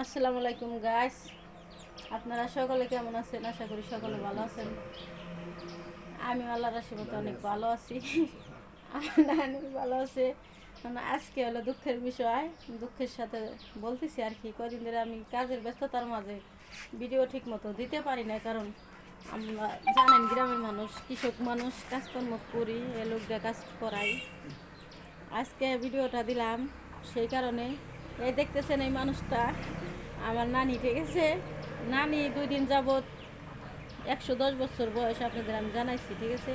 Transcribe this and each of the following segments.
আসসালামু আলাইকুম গাইস, আপনারা সকলে কেমন আছেন? আশা করি সকলে ভালো আছেন। আমি আল্লাহর আশীর্বাদে অনেক ভালো আছি। আমার নানি ভালো আছে। আজকে হলো দুঃখের বিষয়, দুঃখের সাথে বলতেছি আর কি। কদিন ধরে আমি কাজের ব্যস্ততার মাঝে ভিডিও ঠিক মতো দিতে পারি না, কারণ আমরা জানেন গ্রামের মানুষ, কৃষক মানুষ, কাজকর্ম করি, এ লোকদের কাজ করাই। আজকে ভিডিওটা দিলাম সেই কারণে, এই দেখতেছেন এই মানুষটা আমার নানি, ঠিক আছে? নানি 2 দিন যাবৎ 110 বছর বয়স, আপনাদের আমি জানাইছি, ঠিক আছে?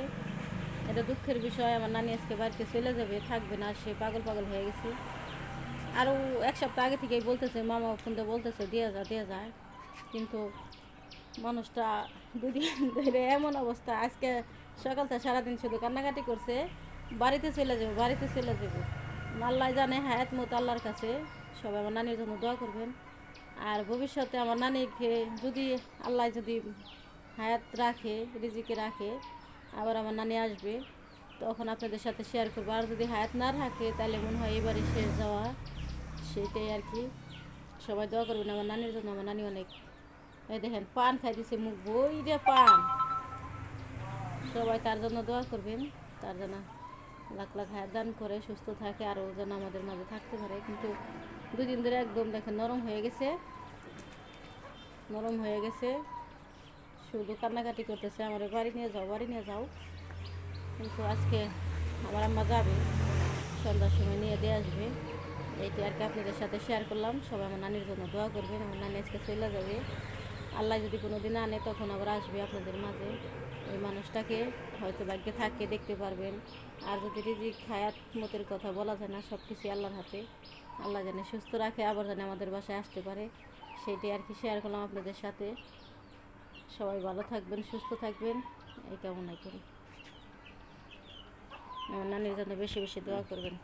এটা দুঃখের বিষয়। আমার নানি আজকে বাড়িতে চলে যাবে, থাকবে না, সে পাগল পাগল হয়ে গেছে। আরও 1 সপ্তাহ আগে থেকেই বলতেছে, মামা ফোনতে বলতেছে দিয়ে যায়, কিন্তু মানুষটা 2 দিন ধরে এমন অবস্থা। আজকে সকালটা সারাদিন শুধু কান্নাকাটি করছে, বাড়িতে চলে যাবো, বাড়িতে চলে যাবো। আল্লাহ জানে, হায়াত মতো আল্লাহর কাছে। সবাই আমার নানির জন্য দোয়া করবেন। আর ভবিষ্যতে আমার নানিকে যদি আল্লাহ যদি হায়াত রাখে, রিজিকে রাখে, আবার আমার নানি আসবে, তখন আপনাদের সাথে শেয়ার করবো। আর যদি হায়াত না রাখে, তাহলে মনে হয় এবারে শেষ যাওয়া, সেটাই আর কি। সবাই দোয়া করবেন আমার নানির জন্য। আমার নানি অনেক, এই দেখেন পান খাই দিছে, মুখ বই রে পান। সবাই তার জন্য দোয়া করবেন, তার জন্য লাখ লাখ হায়াত দান করে সুস্থ থাকে, আরও যেন আমাদের মাঝে থাকতে পারে। কিন্তু 2 দিন ধরে একদম দেখেন নরম হয়ে গেছে, নরম হয়ে গেছে, শুধু কান্নাকাটি করতেছে, আমার বাড়ি নিয়ে যাও, বাড়ি নিয়ে যাও। কিন্তু আজকে আমার আম্মা যাবে, সন্ধ্যার সময় নিয়ে দিয়ে আসবে। এইটি আর কি আপনাদের সাথে শেয়ার করলাম। সবাই আমার নানির জন্য দোয়া করবেন। আমার নানি আজকে চলে যাবে, আল্লাহ যদি কোনো দিন আনে তখন আবার আসবে আপনাদের মাঝে। ওই মানুষটাকে হয়তো ভাগ্যে থাকে দেখতে পারবেন। আর যদি রিজিক হায়াত মতের কথা বলা যায় না, সব কিছুই আল্লাহর হাতে। আল্লাহ জানে সুস্থ রাখে, আবার জানে আমাদের বাসায় আসতে পারে। সেইটাই আর কি শেয়ার করলাম আপনাদের সাথে। সবাই ভালো থাকবেন, সুস্থ থাকবেন, এই কামনাই করি। আমার নানির জন্য বেশি বেশি দোয়া করবেন।